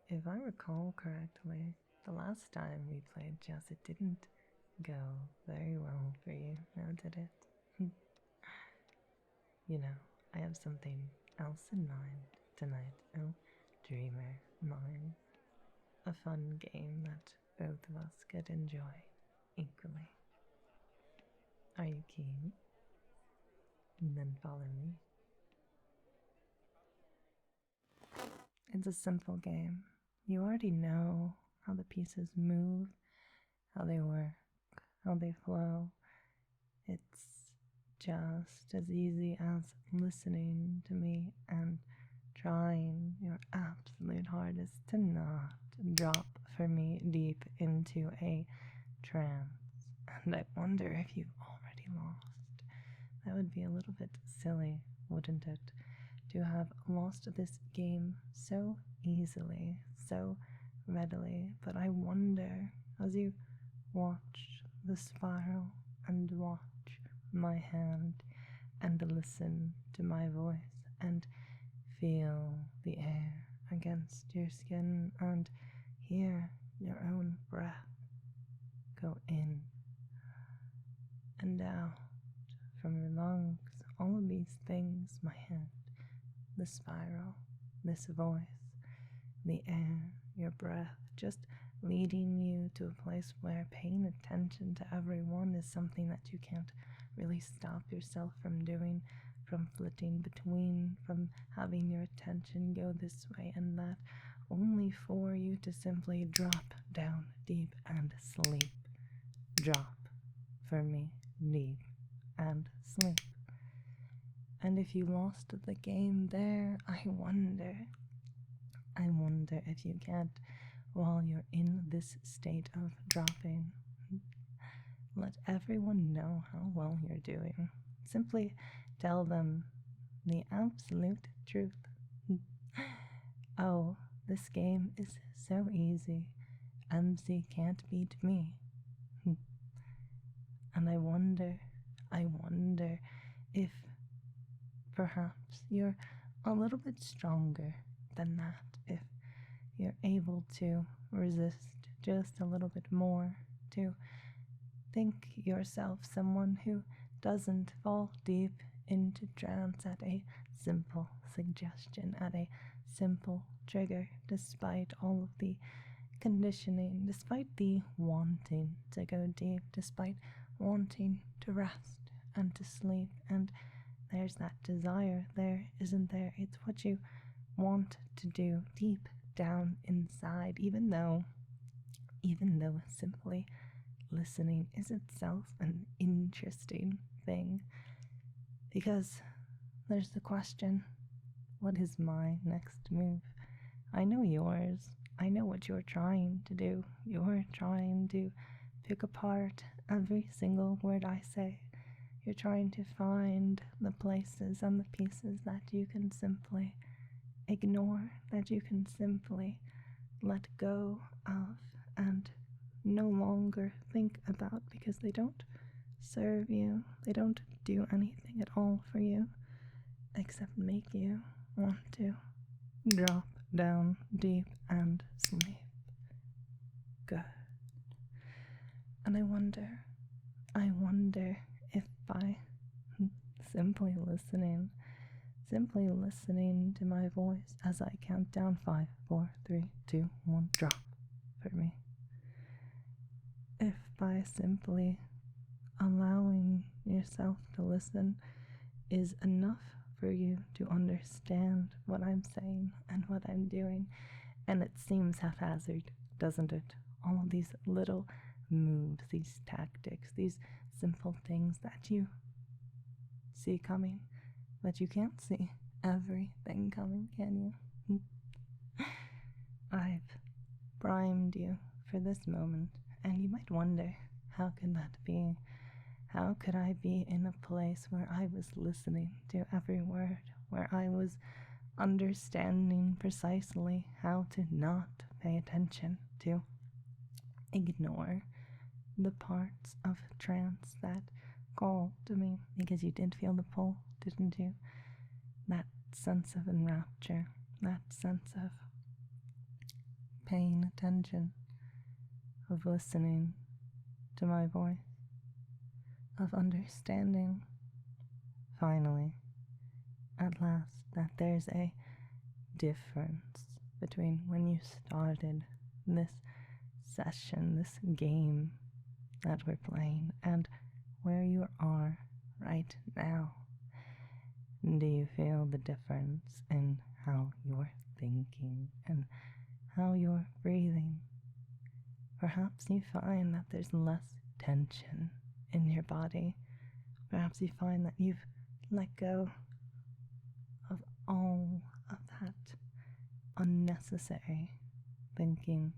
If I recall correctly, the last time we played chess, it didn't go very well for you, now did it? You know, I have something else in mind tonight. Oh, dreamer mine. A fun game that both of us could enjoy equally. Are you keen? Then follow me. It's a simple game. You already know how the pieces move, how they work, how they flow. It's just as easy as listening to me and trying your absolute hardest to not drop for me deep into a trance. And I wonder if you've already lost. That would be a little bit silly, wouldn't it? To have lost this game so easily, so readily. But I wonder, as you watch the spiral and watch my hand and listen to my voice and feel the air against your skin and hear your own breath go in and out from your lungs, all of these things, my hand, the spiral, this voice, the air, your breath, just leading you to a place where paying attention to everyone is something that you can't really stop yourself from doing, from flitting between, from having your attention go this way and that, only for you to simply drop down deep and sleep. Drop for me deep and sleep. And if you lost the game there, I wonder if you can't, while you're in this state of dropping, let everyone know how well you're doing. Simply tell them the absolute truth. Oh, this game is so easy. MC can't beat me. And I wonder if perhaps you're a little bit stronger than that, if you're able to resist just a little bit more, to think yourself someone who doesn't fall deep into trance at a simple suggestion, at a simple trigger, despite all of the conditioning, despite the wanting to go deep, despite wanting to rest and to sleep. And there's that desire there, isn't there? It's what you want to do deep down inside, even though simply listening is itself an interesting thing. Because there's the question, what is my next move? I know yours. I know what you're trying to do. You're trying to pick apart every single word I say. You're trying to find the places and the pieces that you can simply ignore, that you can simply let go of and no longer think about, because they don't serve you. They don't do anything at all for you except make you want to drop down deep and sleep. Good. And I wonder if by simply listening to my voice as I count down 5, 4, 3, 2, 1, drop for me. If by simply allowing yourself to listen is enough for you to understand what I'm saying and what I'm doing, and it seems haphazard, doesn't it? All of these little moves, these tactics, these simple things that you see coming, but you can't see everything coming, can you? I've primed you for this moment, and you might wonder, how can that be? How could I be in a place where I was listening to every word, where I was understanding precisely how to not pay attention, to ignore the parts of trance that call to me? Because you did feel the pull, didn't you? that sense of enrapture, that sense of paying attention, of listening to my voice, of understanding, finally, at last, that there's a difference between when you started this session, this game that we're playing, and where you are right now. Do you feel the difference in how you're thinking and how you're breathing? Perhaps you find that there's less tension in your body. Perhaps you find that you've let go of all of that unnecessary thinking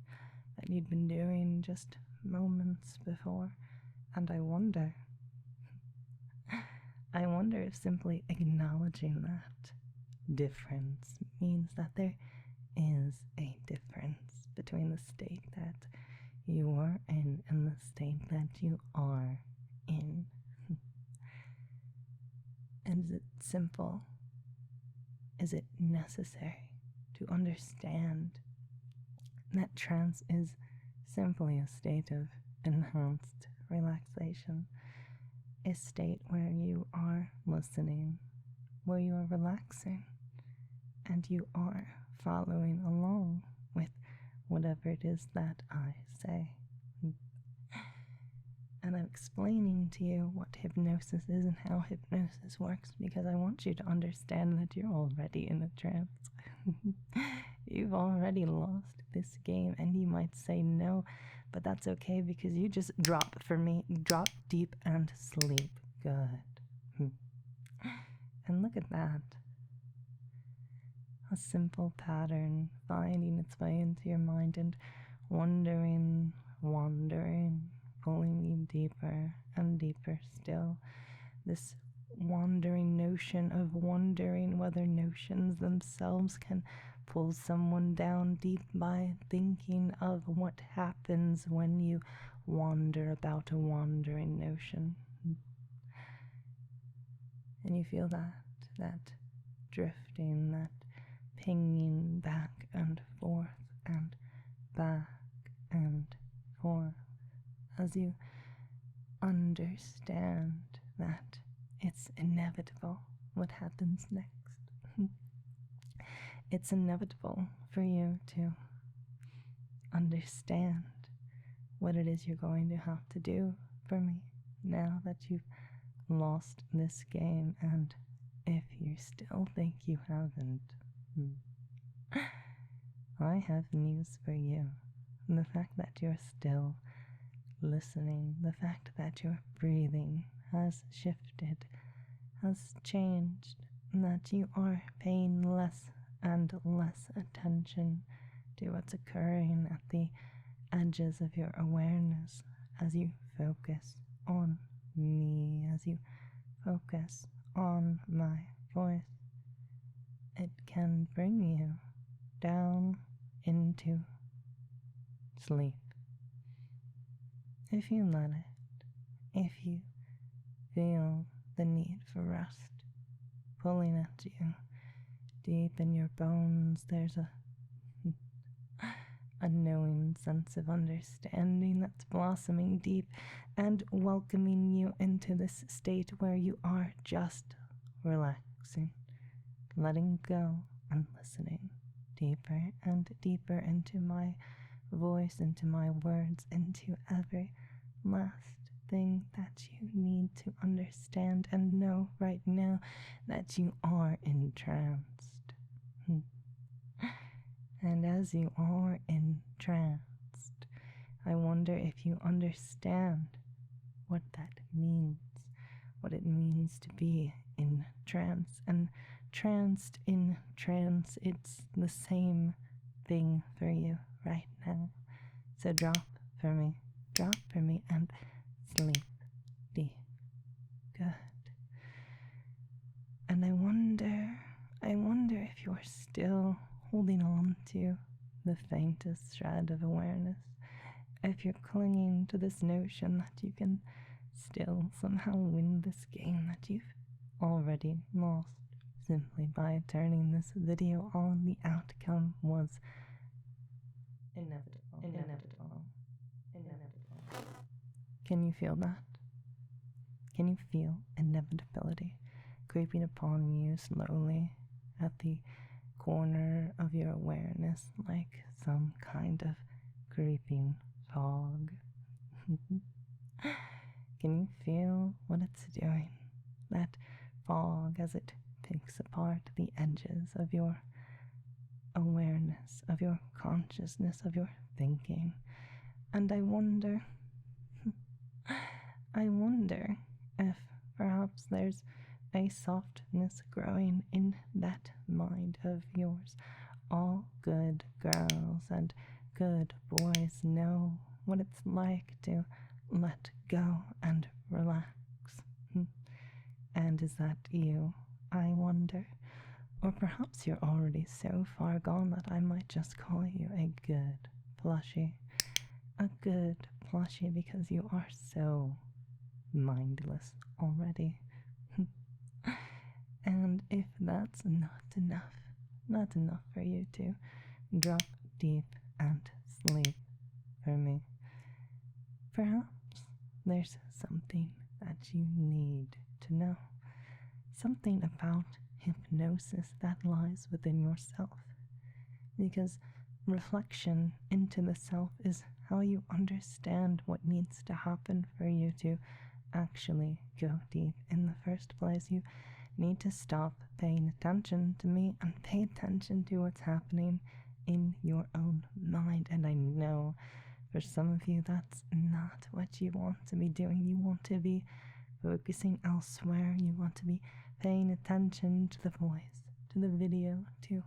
that you'd been doing just moments before. And I wonder if simply acknowledging that difference means that there is a difference between the state that you were in and the state that you are in. And is it simple? Is it necessary to understand that trance is simply a state of enhanced relaxation, a state where you are listening, where you are relaxing, and you are following along with whatever it is that I say. And I'm explaining to you what hypnosis is and how hypnosis works because I want you to understand that you're already in a trance. You've already lost this game, and you might say no, but that's okay because you just drop for me, drop deep and sleep. Good. And look at that. A simple pattern finding its way into your mind and wandering, pulling you deeper and deeper still. This wandering notion of wondering whether notions themselves can pull someone down deep by thinking of what happens when you wander about a wandering notion. And you feel that drifting, that pinging back and forth and back and forth as you understand that it's inevitable what happens next. It's inevitable for you to understand what it is you're going to have to do for me now that you've lost this game, and if you still think you haven't, I have news for you. The fact that you're still listening, the fact that your breathing has shifted, has changed, that you are paying less and less attention to what's occurring at the edges of your awareness as you focus on me, as you focus on my voice. It can bring you down into sleep. If you let it, if you feel the need for rest pulling at you deep in your bones, there's a knowing sense of understanding that's blossoming deep and welcoming you into this state where you are just relaxing, letting go and listening deeper and deeper into my voice, into my words, into every last thing that you need to understand and know right now that you are entranced. And as you are entranced, I wonder if you understand what that means, what it means to be in trance. And tranced in trance, it's the same thing for you right now. So drop for me and sleep deep. Good. And I wonder if you're still holding on to the faintest shred of awareness, if you're clinging to this notion that you can still somehow win this game that you've already lost simply by turning this video on. The outcome was inevitable. Can you feel that? Can you feel inevitability creeping upon you slowly at the corner of your awareness, like some kind of creeping fog? Can you feel what it's doing? That fog as it picks apart the edges of your awareness, of your consciousness, of your thinking. And I wonder if perhaps there's a softness growing in that mind of yours. All good girls and good boys know what it's like to let go and relax. And is that you, I wonder? Or perhaps you're already so far gone that I might just call you a good plushie. A good plushie because you are so mindless already. And if that's not enough for you to drop deep and sleep for me, perhaps there's something that you need to know. Something about hypnosis that lies within yourself. Because reflection into the self is how you understand what needs to happen for you to actually go deep in the first place. You need to stop paying attention to me and pay attention to what's happening in your own mind. And I know for some of you that's not what you want to be doing. You want to be focusing elsewhere. You want to be paying attention to the voice, to the video, to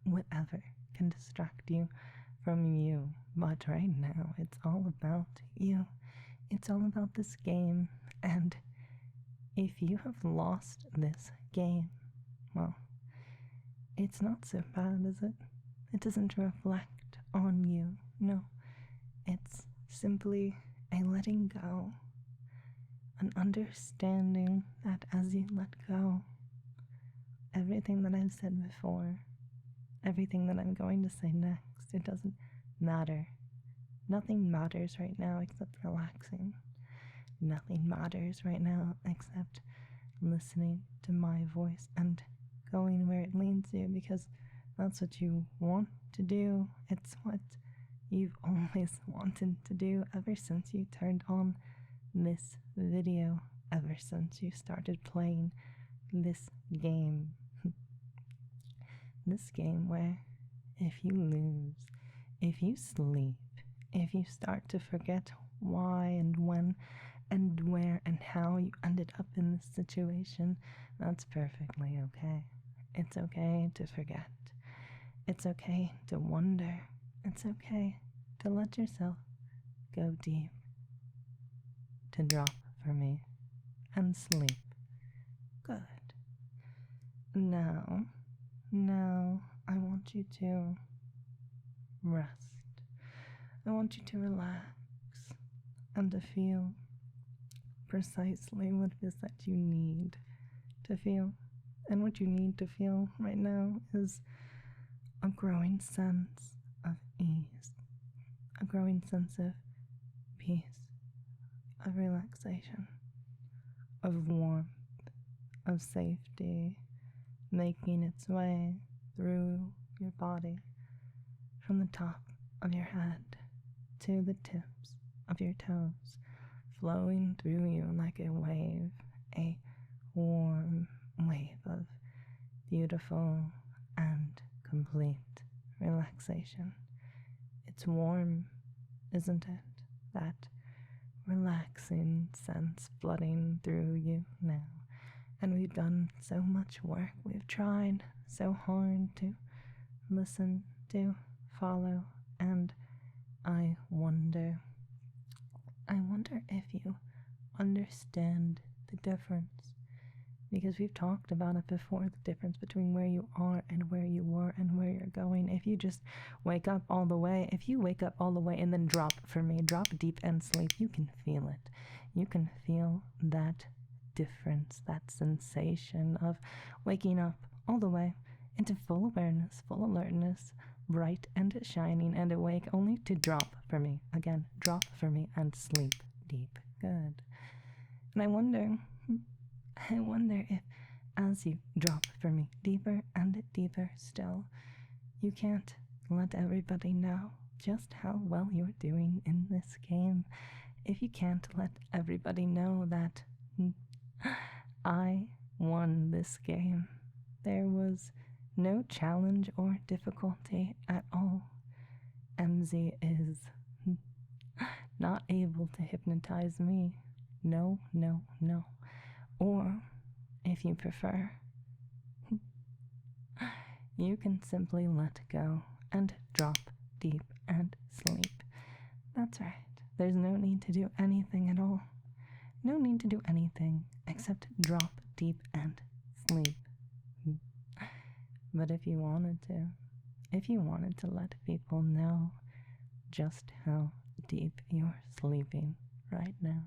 whatever can distract you from you. But right now, it's all about you. It's all about this game. And if you have lost this game, well, it's not so bad, is it? It doesn't reflect on you. No, it's simply a letting go, an understanding that as you let go, everything that I've said before, everything that I'm going to say next, it doesn't matter. Nothing matters right now except relaxing. Nothing matters right now except listening to my voice and going where it leads you, because that's what you want to do. It's what you've always wanted to do ever since you turned on this video, ever since you started playing this game. This game where if you lose, if you sleep, if you start to forget why and when and where and how you ended up in this situation, that's perfectly okay. It's okay to forget. It's okay to wonder. It's okay to let yourself go deep, to drop for me and sleep. Good. Now I want you to rest. I want you to relax and to feel precisely what it is that you need to feel. And what you need to feel right now is a growing sense of ease, a growing sense of peace, of relaxation, of warmth, of safety, making its way through your body from the top of your head to the tips of your toes, flowing through you like a wave, a warm wave of beautiful and complete relaxation. It's warm, isn't it? That relaxing sense flooding through you now. And we've done so much work. We've tried so hard to listen, to follow, and I wonder if you understand the difference. Because we've talked about it before, the difference between where you are and where you were and where you're going. If you just wake up all the way, if you wake up all the way and then drop for me, drop deep and sleep, you can feel it. You can feel that difference, that sensation of waking up all the way into full awareness, full alertness, bright and shining and awake, only to drop for me, again, drop for me and sleep deep. Good. And I wonder if as you drop for me deeper and deeper still, you can't let everybody know just how well you're doing in this game. If you can't let everybody know that I won this game, there was no challenge or difficulty at all. MZ is not able to hypnotize me. No, no, no. Or, if you prefer, you can simply let go and drop deep and sleep. That's right. There's no need to do anything at all. No need to do anything except drop deep and sleep. But if you wanted to let people know just how deep you're sleeping right now,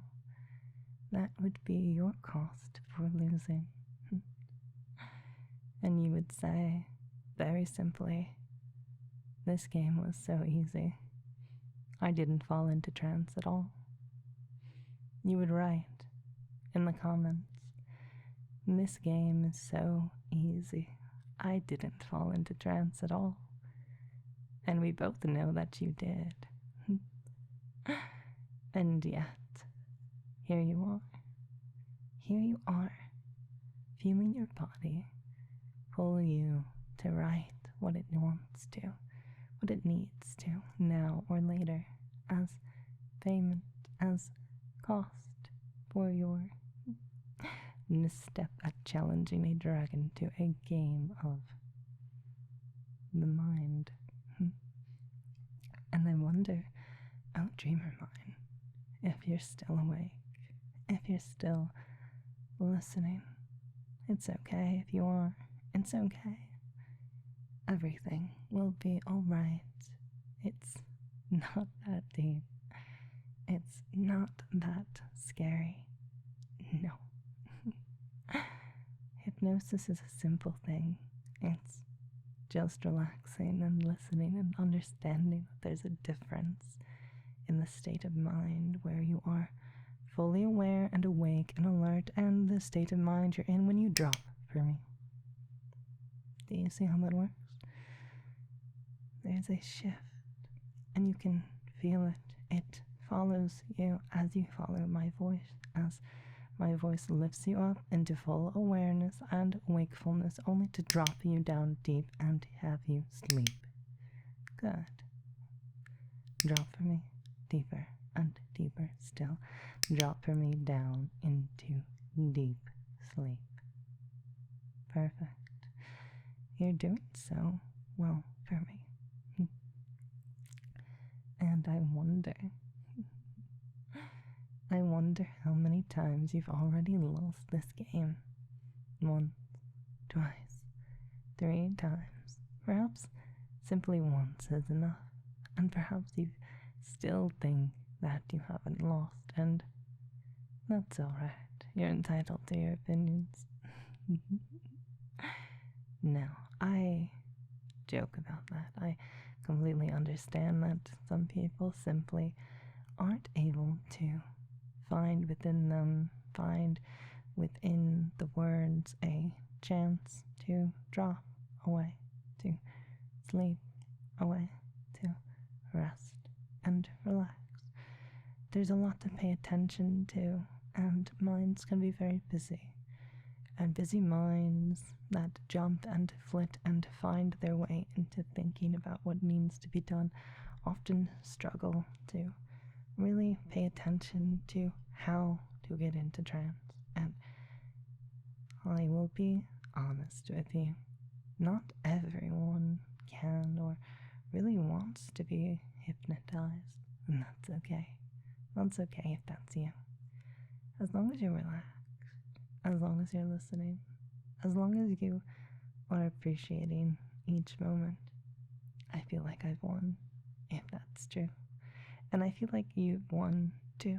that would be your cost for losing. And you would say, very simply, this game was so easy. I didn't fall into trance at all. You would write in the comments, this game is so easy. I didn't fall into trance at all. And we both know that you did. And yet, here you are. Here you are, feeling your body pull you to write what it wants to, what it needs to, now or later, as payment, as cost for your misstep at challenging a dragon to a game of the mind. And I wonder, oh dreamer mine, if you're still awake, if you're still listening. It's okay if you are. It's okay. Everything will be alright. It's not that deep. It's not that scary. No. Hypnosis is a simple thing. It's just relaxing and listening and understanding that there's a difference in the state of mind where you are fully aware and awake and alert, and the state of mind you're in when you drop for me. Do you see how that works? There's a shift, and you can feel it. It follows you as you follow my voice, as my voice lifts you up into full awareness and wakefulness, only to drop you down deep and have you sleep. Good. Drop for me deeper and deeper still. Drop for me down into deep sleep. Perfect. You're doing so well for me. And I wonder how many times you've already lost this game. Once, twice, 3 times. Perhaps simply once is enough. And perhaps you still think that you haven't lost, and that's alright. You're entitled to your opinions. No, I joke about that. I completely understand that some people simply aren't able to find within the words a chance to drop away, to sleep away, to rest and relax. There's a lot to pay attention to, and minds can be very busy. And busy minds that jump and flit and find their way into thinking about what needs to be done often struggle to really pay attention to how to get into trance. And I will be honest with you, not everyone can or really wants to be hypnotized, and that's okay. That's okay if that's you. As long as you're relaxed, as long as you're listening, as long as you are appreciating each moment, I feel like I've won, if that's true. And I feel like you've won too.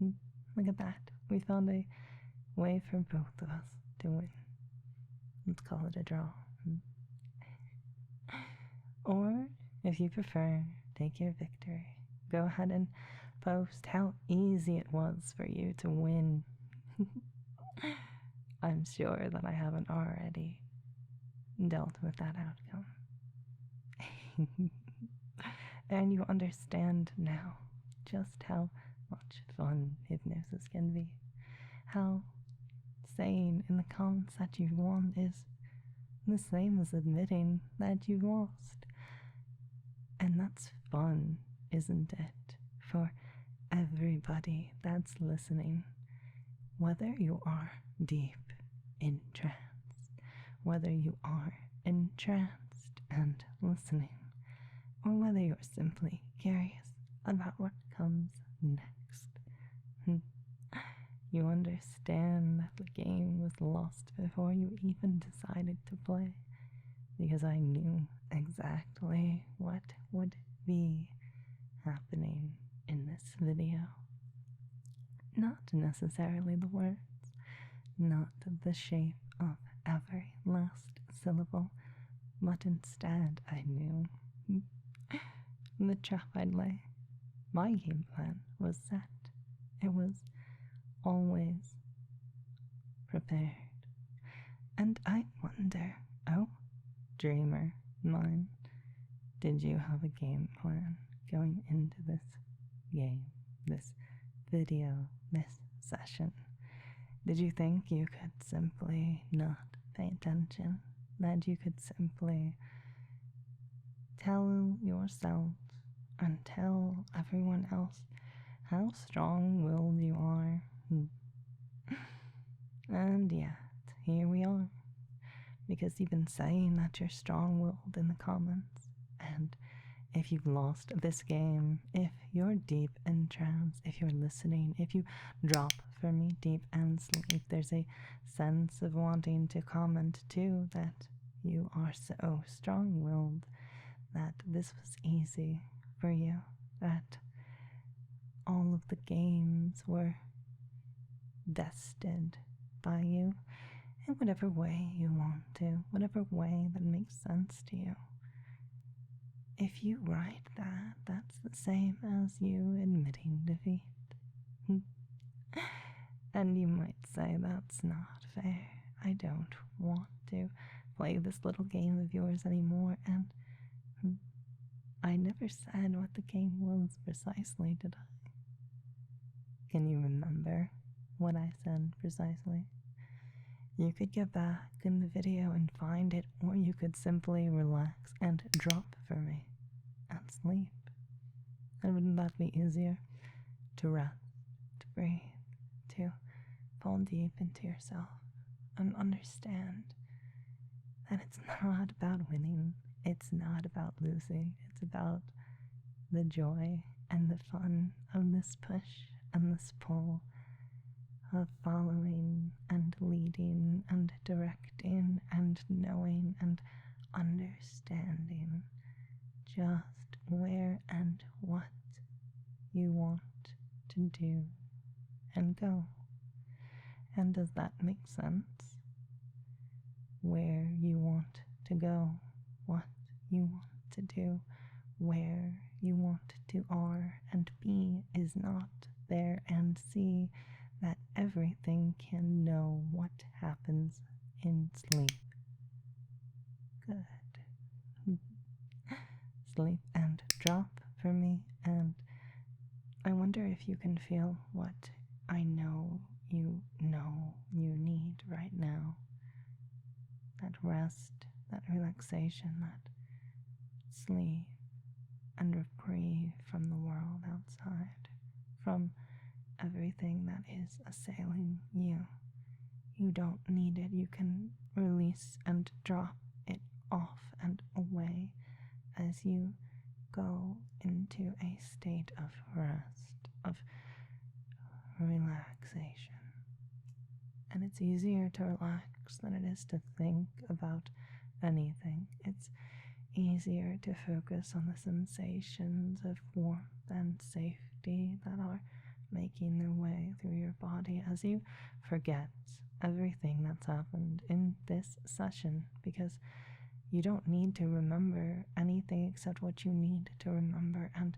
Look at that. We found a way for both of us to win. Let's call it a draw. Or, if you prefer, take your victory. Go ahead and post how easy it was for you to win. I'm sure that I haven't already dealt with that outcome. And you understand now just how much fun hypnosis can be. How saying in the comments that you've won is the same as admitting that you've lost. And that's fun, isn't it? For everybody that's listening, whether you are deep in trance, whether you are entranced and listening, or whether you're simply curious about what comes next. You understand that the game was lost before you even decided to play, because I knew exactly what would be happening in this video. Not necessarily the words, not the shape of every last syllable, but instead I knew the trap I'd lay. My game plan was set. It was always prepared. And I wonder, oh, dreamer mine, did you have a game plan going into this game, this video, this session? Did you think you could simply not pay attention? That you could simply tell yourself and tell everyone else how strong-willed you are? And yet, here we are. Because you've been saying that you're strong-willed in the comments. And if you've lost this game, if you're deep in trance, if you're listening, if you drop for me deep and sleep, there's a sense of wanting to comment too that you are so strong-willed that this was easy for you, that all of the games were destined by you in whatever way you want to, whatever way that makes sense to you. If you write that, that's the same as you admitting defeat. And you might say that's not fair. I don't want to play this little game of yours anymore, and I never said what the game was precisely, did I? Can you remember what I said precisely? You could get back in the video and find it, or you could simply relax and drop for me and sleep. And wouldn't that be easier? To rest, to breathe, to fall deep into yourself and understand that it's not about winning, it's not about losing, it's about the joy and the fun of this push and this pull, of following and leading and directing and knowing and understanding just where and what you want to do and go. And does that make sense? Where you want to go, what you want to do, where you want to are and be is not there, and see that everything can know what happens in sleep. Good. Sleep and drop for me, and I wonder if you can feel what I know you need right now. That rest, that relaxation, that sleep and reprieve from the world outside, from everything that is assailing you. You don't need it. You can release and drop it off and away as you go into a state of rest, of relaxation. And it's easier to relax than it is to think about anything. It's easier to focus on the sensations of warmth and safety that are making their way through your body as you forget everything that's happened in this session, because you don't need to remember anything except what you need to remember, and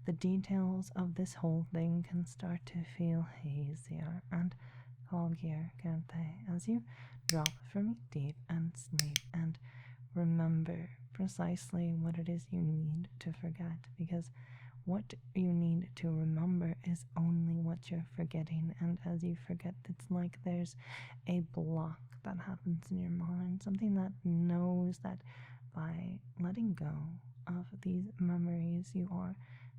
the details of this whole thing can start to feel hazier and foggier, can't they? As you drop from deep and sleep and remember precisely what it is you need to forget, because what you need to remember is only what you're forgetting. And as you forget, it's like there's a block that happens in your mind, something that knows that by letting go of these memories, you are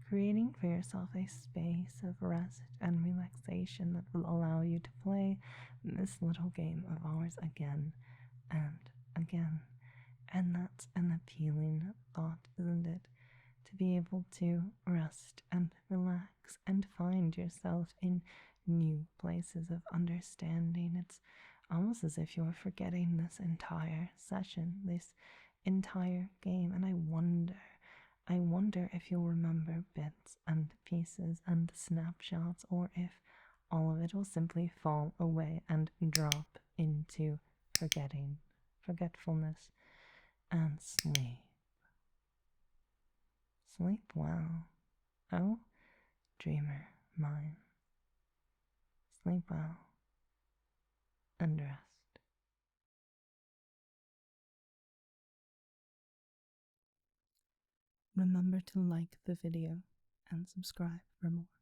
creating for yourself a space of rest and relaxation that will allow you to play this little game of ours again and again. And that's an appealing thought, isn't it? To be able to rest and relax and find yourself in new places of understanding. It's almost as if you're forgetting this entire session, this entire game. And I wonder if you'll remember bits and pieces and snapshots, or if all of it will simply fall away and drop into forgetfulness, and sleep. Sleep well, oh dreamer mine. Sleep well and rest. Remember to like the video and subscribe for more.